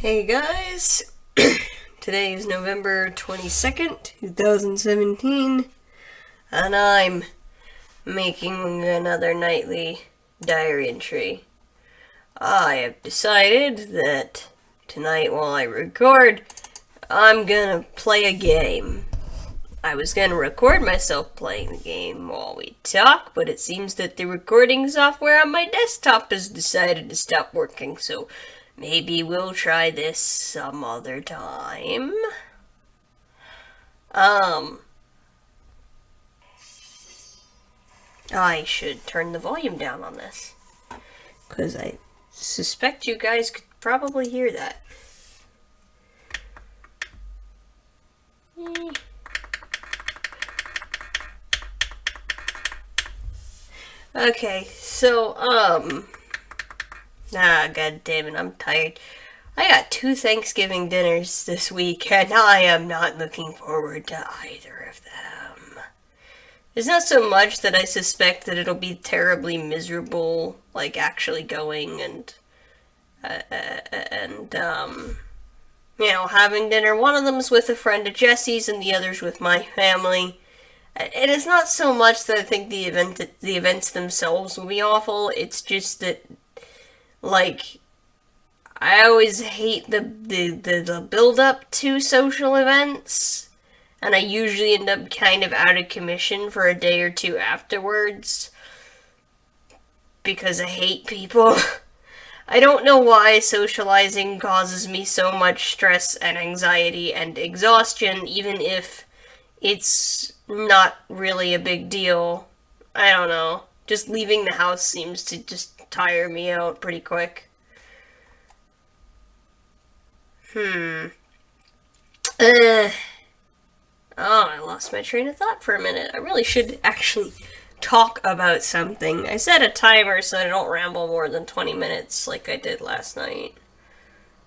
Hey guys, today is November 22nd, 2017, and I'm making another nightly diary entry. I have decided that tonight while I record, I'm gonna play a game. I was gonna record myself playing the game while we talk, but it seems that the recording software on my desktop has decided to stop working, so maybe we'll try this some other time. I should turn the volume down on this, because I suspect you guys could probably hear that. Okay, so, god damn it, I'm tired. I got 2 Thanksgiving dinners this week, and I am not looking forward to either of them. It's not so much that I suspect that it'll be terribly miserable, like actually going and having dinner. One of them's with a friend of Jesse's, and the other's with my family. It is not so much that I think the events themselves will be awful. It's just that, like, I always hate the build up to social events, and I usually end up kind of out of commission for a day or two afterwards because I hate people. I don't know why socializing causes me so much stress and anxiety and exhaustion, even if it's not really a big deal. I don't know. Just leaving the house seems to just tire me out pretty quick. Oh, I lost my train of thought for a minute. I really should actually talk about something. I set a timer so I don't ramble more than 20 minutes like I did last night.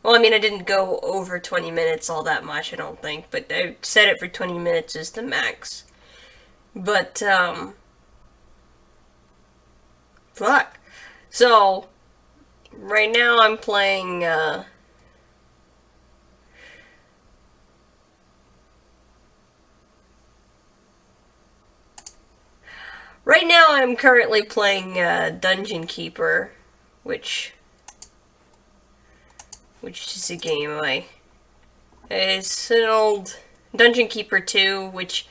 Well, I mean, I didn't go over 20 minutes all that much, I don't think, but I set it for 20 minutes as the max. But, fuck. So, right now I'm playing, right now I'm currently playing, Dungeon Keeper, which is a game it's an old Dungeon Keeper 2, which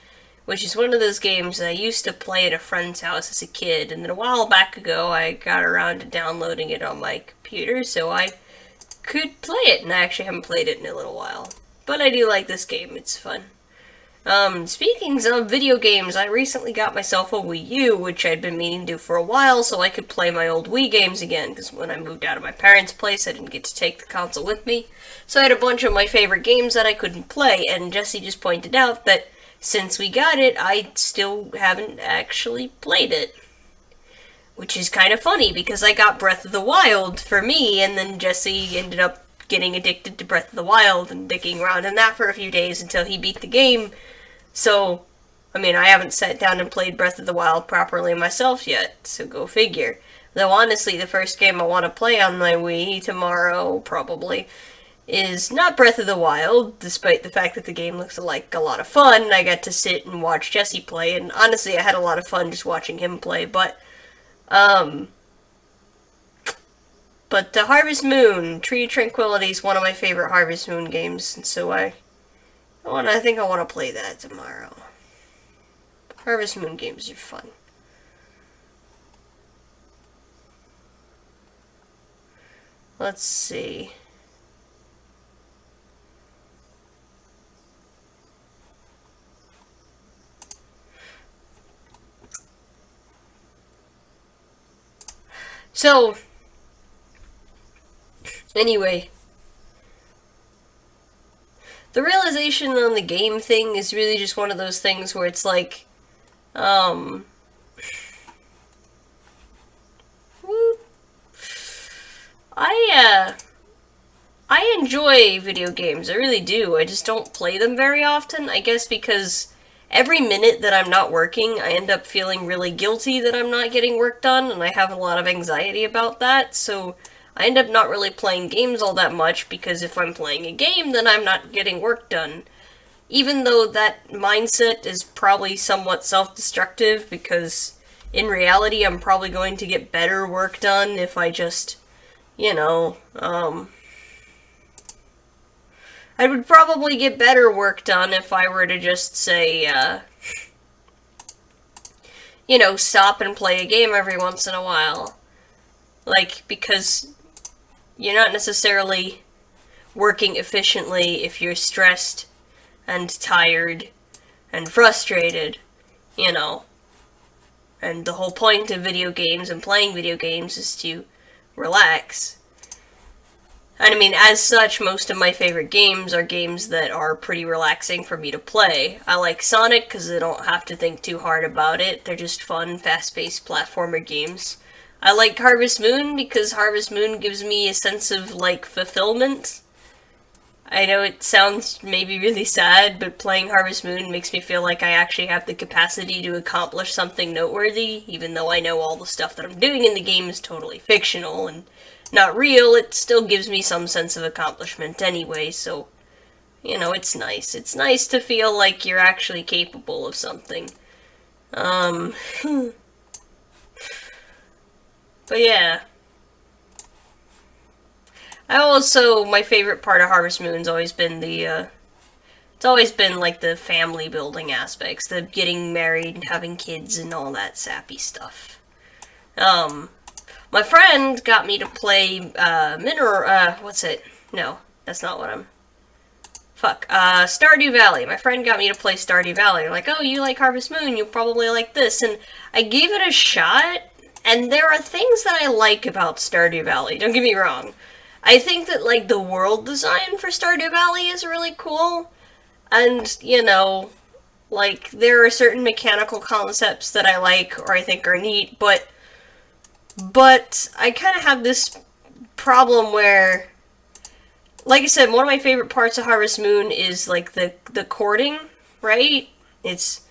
is one of those games that I used to play at a friend's house as a kid, and then a while back ago I got around to downloading it on my computer so I could play it, and I actually haven't played it in a little while. But I do like this game, it's fun. Speaking of video games, I recently got myself a Wii U, which I'd been meaning to do for a while, so I could play my old Wii games again, because when I moved out of my parents' place, I didn't get to take the console with me. So I had a bunch of my favorite games that I couldn't play, and Jesse just pointed out that since we got it, I still haven't actually played it. Which is kind of funny, because I got Breath of the Wild for me, and then Jesse ended up getting addicted to Breath of the Wild and dicking around in that for a few days until he beat the game. So, I mean, I haven't sat down and played Breath of the Wild properly myself yet, so go figure. Though honestly, the first game I want to play on my Wii tomorrow, probably, is not Breath of the Wild, despite the fact that the game looks like a lot of fun. I got to sit and watch Jesse play, and honestly, I had a lot of fun just watching him play, but Harvest Moon, Tree of Tranquility is one of my favorite Harvest Moon games, and so I think I want to play that tomorrow. Harvest Moon games are fun. Let's see. So, anyway, the realization on the game thing is really just one of those things where it's like, I enjoy video games, I really do. I just don't play them very often, I guess because every minute that I'm not working, I end up feeling really guilty that I'm not getting work done, and I have a lot of anxiety about that, so I end up not really playing games all that much, because if I'm playing a game, then I'm not getting work done. Even though that mindset is probably somewhat self-destructive, because in reality I'm probably going to get better work done if I just, I would probably get better work done if I were to just say, stop and play a game every once in a while. Because you're not necessarily working efficiently if you're stressed and tired and frustrated, And the whole point of video games and playing video games is to relax. And I mean, as such, most of my favorite games are games that are pretty relaxing for me to play. I like Sonic because I don't have to think too hard about it. They're just fun, fast-paced platformer games. I like Harvest Moon because Harvest Moon gives me a sense of, fulfillment. I know it sounds maybe really sad, but playing Harvest Moon makes me feel like I actually have the capacity to accomplish something noteworthy, even though I know all the stuff that I'm doing in the game is totally fictional and not real. It still gives me some sense of accomplishment anyway, so, it's nice. It's nice to feel like you're actually capable of something. But yeah. My favorite part of Harvest Moon's always been the family building aspects, the getting married and having kids and all that sappy stuff. My friend got me to play, what's it? No, that's not what I'm... Stardew Valley. My friend got me to play Stardew Valley. Like, oh, you like Harvest Moon, you'll probably like this. And I gave it a shot, and there are things that I like about Stardew Valley, don't get me wrong. I think that, the world design for Stardew Valley is really cool. And, there are certain mechanical concepts that I like or I think are neat, but I kind of have this problem where, like I said, one of my favorite parts of Harvest Moon is, the courting, right? It's,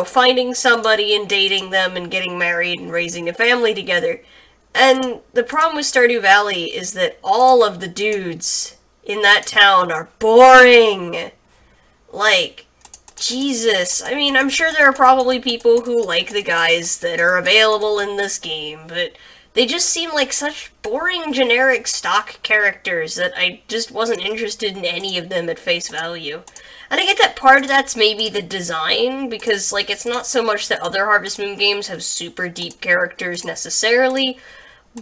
finding somebody and dating them and getting married and raising a family together. And the problem with Stardew Valley is that all of the dudes in that town are boring. Jesus. I mean, I'm sure there are probably people who like the guys that are available in this game, but they just seem like such boring, generic stock characters that I just wasn't interested in any of them at face value. And I get that part of that's maybe the design, because, it's not so much that other Harvest Moon games have super deep characters necessarily,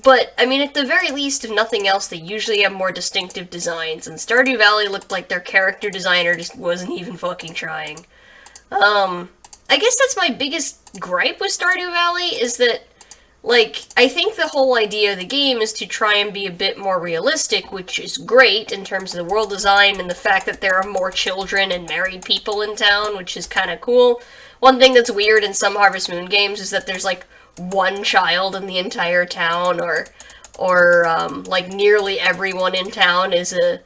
but, I mean, at the very least, if nothing else, they usually have more distinctive designs, and Stardew Valley looked like their character designer just wasn't even fucking trying. I guess that's my biggest gripe with Stardew Valley, is that, I think the whole idea of the game is to try and be a bit more realistic, which is great in terms of the world design and the fact that there are more children and married people in town, which is kind of cool. One thing that's weird in some Harvest Moon games is that there's, one child in the entire town, or nearly everyone in town is an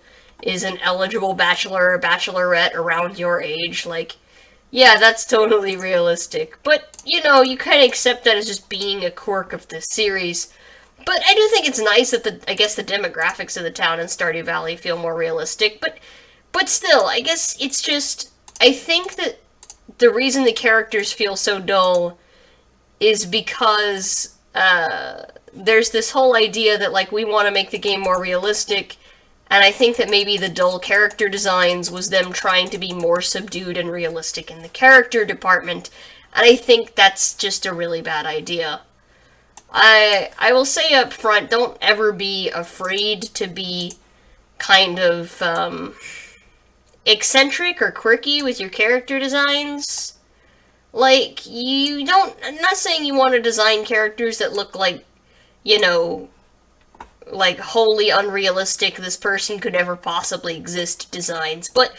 eligible bachelor or bachelorette around your age. Yeah, that's totally realistic, but you kind of accept that as just being a quirk of the series. But I do think it's nice that the demographics of the town in Stardew Valley feel more realistic, but still, I guess it's just, I think that the reason the characters feel so dull is because there's this whole idea that, we want to make the game more realistic, and I think that maybe the dull character designs was them trying to be more subdued and realistic in the character department, and I think that's just a really bad idea. I will say up front, don't ever be afraid to be kind of eccentric or quirky with your character designs. I'm not saying you want to design characters that look wholly unrealistic, this person could ever possibly exist designs, but,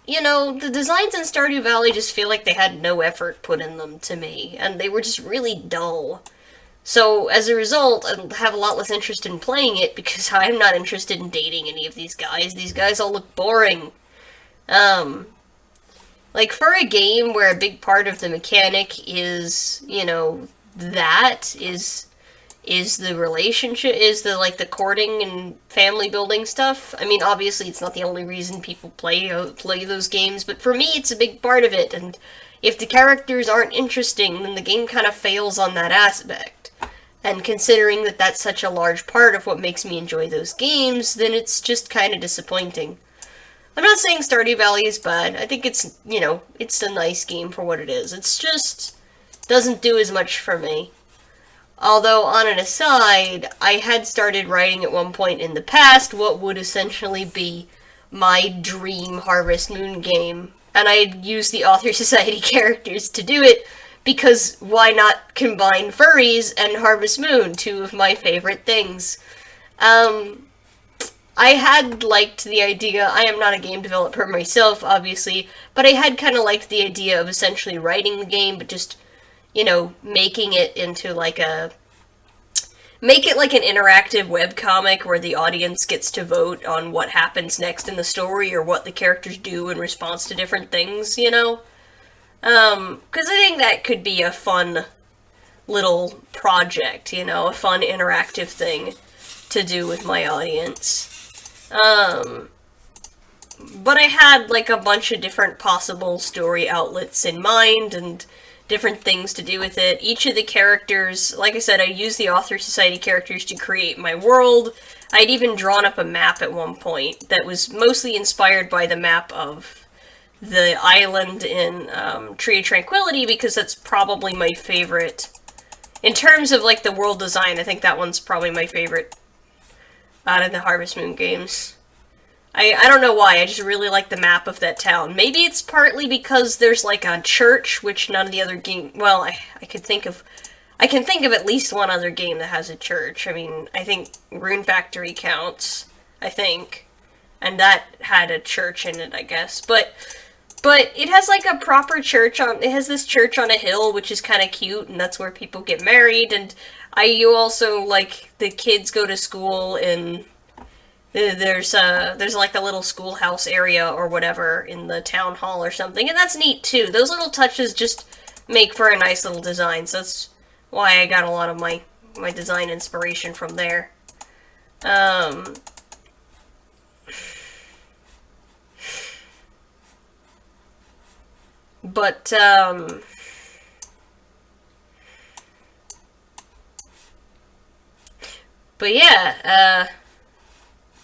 the designs in Stardew Valley just feel like they had no effort put in them to me, and they were just really dull. So, as a result, I have a lot less interest in playing it, because I'm not interested in dating any of these guys. These guys all look boring. For a game where a big part of the mechanic is, is the relationship, is the, like, the courting and family building stuff. I mean, obviously it's not the only reason people play those games, but for me it's a big part of it, and if the characters aren't interesting, then the game kind of fails on that aspect. And considering that that's such a large part of what makes me enjoy those games, then it's just kind of disappointing. I'm not saying Stardew Valley is bad. I think it's, it's a nice game for what it is. It's just doesn't do as much for me. Although, on an aside, I had started writing at one point in the past what would essentially be my dream Harvest Moon game. And I had used the Author Society characters to do it, because why not combine furries and Harvest Moon, two of my favorite things. I had liked the idea, I am not a game developer myself, obviously, but I had kind of liked the idea of essentially writing the game, but just, making it into make it like an interactive webcomic where the audience gets to vote on what happens next in the story or what the characters do in response to different things, Because I think that could be a fun little project, a fun interactive thing to do with my audience. But I had, like, a bunch of different possible story outlets in mind, and different things to do with it. Each of the characters, like I said, I used the Author Society characters to create my world. I'd even drawn up a map at one point that was mostly inspired by the map of the island in Tree of Tranquility, because that's probably my favorite. In terms of, like, the world design, I think that one's probably my favorite out of the Harvest Moon games. I don't know why, I just really like the map of that town. Maybe it's partly because there's, like, a church, which none of the other game... Well, I can think of at least one other game that has a church. I mean, I think Rune Factory counts, I think. And that had a church in it, I guess. But it has, like, a proper church on... It has this church on a hill, which is kind of cute, and that's where people get married, and you also, like, the kids go to school in... There's like a little schoolhouse area or whatever in the town hall or something, and that's neat too. Those little touches just make for a nice little design, so that's why I got a lot of my design inspiration from there. But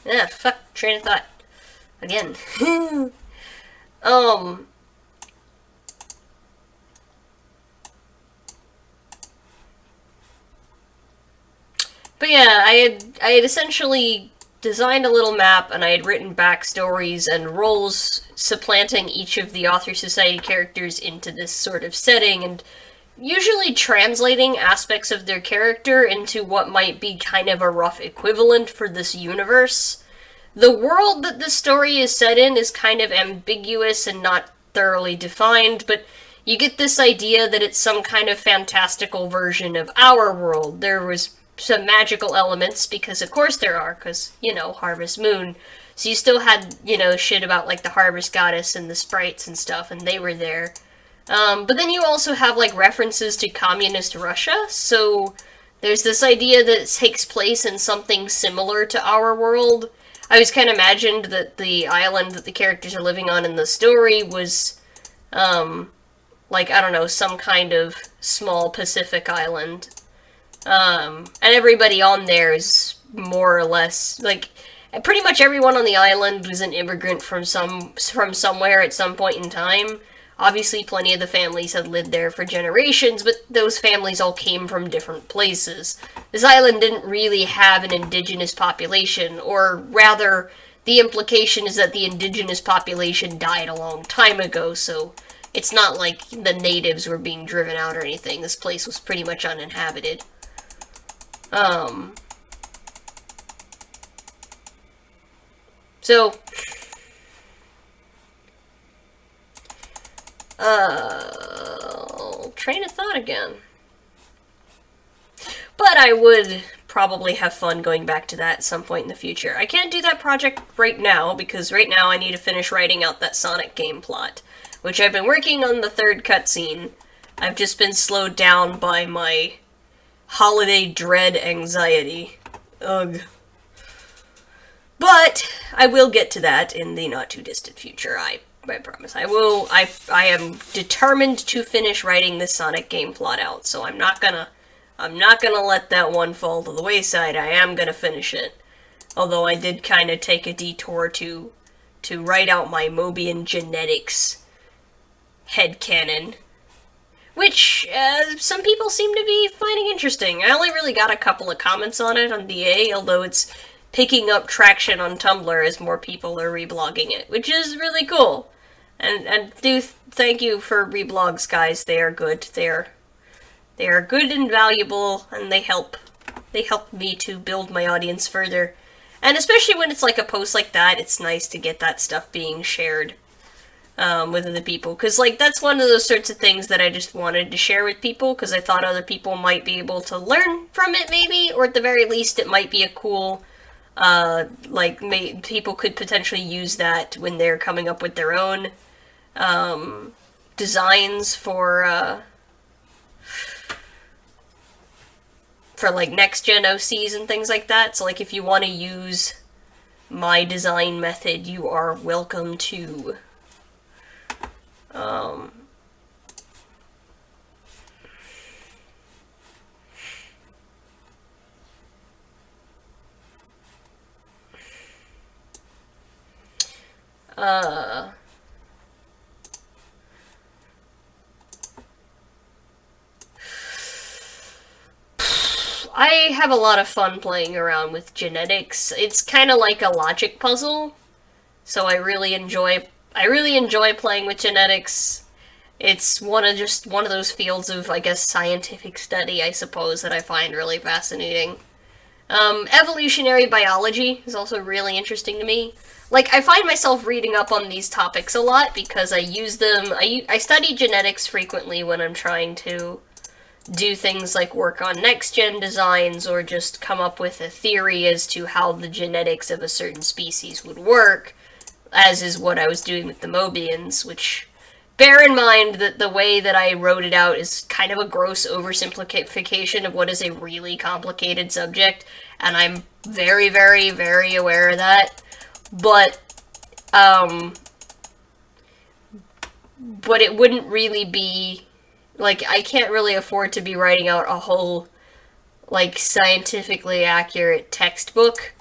yeah, fuck, train of thought. Again. But yeah, I had essentially designed a little map, and I had written backstories and roles supplanting each of the Author Society characters into this sort of setting, and usually translating aspects of their character into what might be kind of a rough equivalent for this universe. The world that the story is set in is kind of ambiguous and not thoroughly defined, but you get this idea that it's some kind of fantastical version of our world. There was some magical elements, because of course there are, because, Harvest Moon. So you still had, shit about, like, the Harvest Goddess and the sprites and stuff, and they were there. But then you also have, like, references to communist Russia, so there's this idea that it takes place in something similar to our world. I always kind of imagined that the island that the characters are living on in the story was, like, I don't know, some kind of small Pacific island. And everybody on there is more or less, like, pretty much everyone on the island was an immigrant from somewhere at some point in time. Obviously, plenty of the families had lived there for generations, but those families all came from different places. This island didn't really have an indigenous population, or rather, the implication is that the indigenous population died a long time ago, so it's not like the natives were being driven out or anything. This place was pretty much uninhabited. So, train of thought again. But I would probably have fun going back to that at some point in the future. I can't do that project right now, because right now I need to finish writing out that Sonic game plot, which I've been working on the third cutscene. I've just been slowed down by my holiday dread anxiety. Ugh. But I will get to that in the not too distant future. I promise. I will. I am determined to finish writing this Sonic game plot out. So I'm not gonna let that one fall to the wayside. I am gonna finish it. Although I did kind of take a detour to write out my Mobian genetics headcanon, which some people seem to be finding interesting. I only really got a couple of comments on it on DA, although it's picking up traction on Tumblr as more people are reblogging it, which is really cool. And do thank you for reblogs, guys. They are good. They are good and valuable, and they help me to build my audience further. And especially when it's like a post like that, it's nice to get that stuff being shared with other people. Because, like, that's one of those sorts of things that I just wanted to share with people, because I thought other people might be able to learn from it, maybe, or at the very least it might be a cool, people could potentially use that when they're coming up with their own designs for like next-gen OCs and things like that. So, like, if you want to use my design method, you are welcome to. I have a lot of fun playing around with genetics. It's kind of like a logic puzzle, so I really enjoy playing with genetics. It's one of those fields of, I guess, scientific study, I suppose, that I find really fascinating. Evolutionary biology is also really interesting to me. Like, I find myself reading up on these topics a lot because I use them. I study genetics frequently when I'm trying to do things like work on next-gen designs or just come up with a theory as to how the genetics of a certain species would work, as is what I was doing with the Mobians, which, bear in mind that the way that I wrote it out is kind of a gross oversimplification of what is a really complicated subject, and I'm very, very, very aware of that. But it wouldn't really be, like, I can't really afford to be writing out a whole, like, scientifically accurate textbook,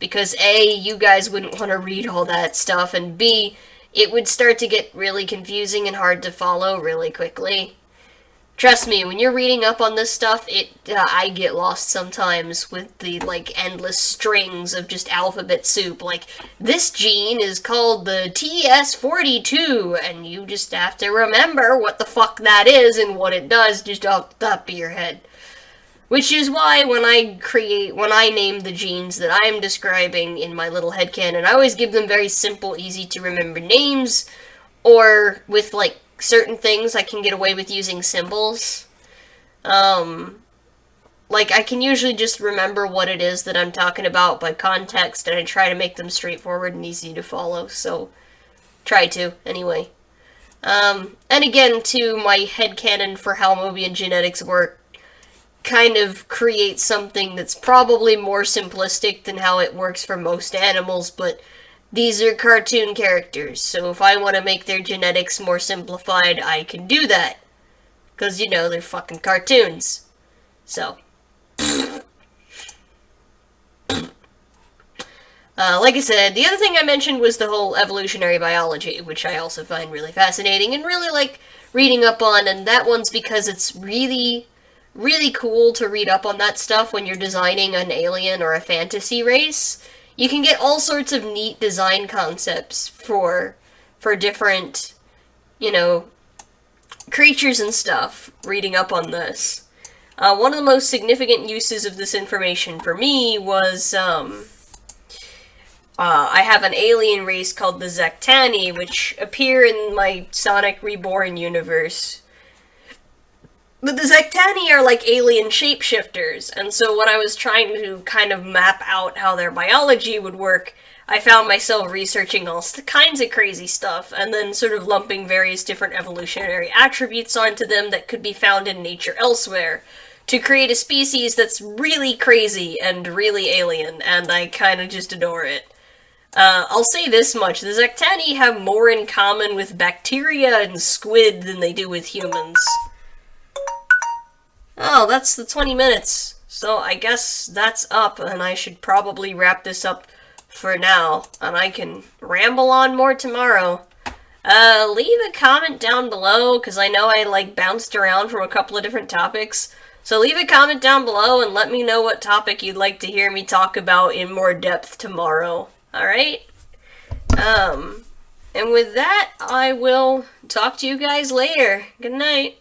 because A, you guys wouldn't want to read all that stuff, and B, it would start to get really confusing and hard to follow really quickly. Trust me, when you're reading up on this stuff, I get lost sometimes with the, like, endless strings of just alphabet soup. Like, this gene is called the TS42, and you just have to remember what the fuck that is and what it does just off the top of your head. Which is why when I name the genes that I'm describing in my little headcanon, I always give them very simple, easy to remember names, or with, like, certain things I can get away with using symbols. Like, I can usually just remember what it is that I'm talking about by context, and I try to make them straightforward and easy to follow, so try to, anyway. And again, too, my headcanon for how Mobian genetics work kind of creates something that's probably more simplistic than how it works for most animals, but these are cartoon characters, so if I want to make their genetics more simplified, I can do that. Because, you know, they're fucking cartoons. So. Like I said, the other thing I mentioned was the whole evolutionary biology, which I also find really fascinating and really like reading up on, and that one's because it's really, really cool to read up on that stuff when you're designing an alien or a fantasy race. You can get all sorts of neat design concepts for different, you know, creatures and stuff, reading up on this. One of the most significant uses of this information for me was, I have an alien race called the Zektani, which appear in my Sonic Reborn universe. But the Zektani are like alien shapeshifters, and so when I was trying to kind of map out how their biology would work, I found myself researching all kinds of crazy stuff, and then sort of lumping various different evolutionary attributes onto them that could be found in nature elsewhere, to create a species that's really crazy and really alien, and I kind of just adore it. I'll say this much, the Zectani have more in common with bacteria and squid than they do with humans. Oh, that's the 20 minutes. So I guess that's up, and I should probably wrap this up for now, and I can ramble on more tomorrow. Leave a comment down below, because I know I, bounced around from a couple of different topics. So leave a comment down below and let me know what topic you'd like to hear me talk about in more depth tomorrow. Alright? And with that, I will talk to you guys later. Good night.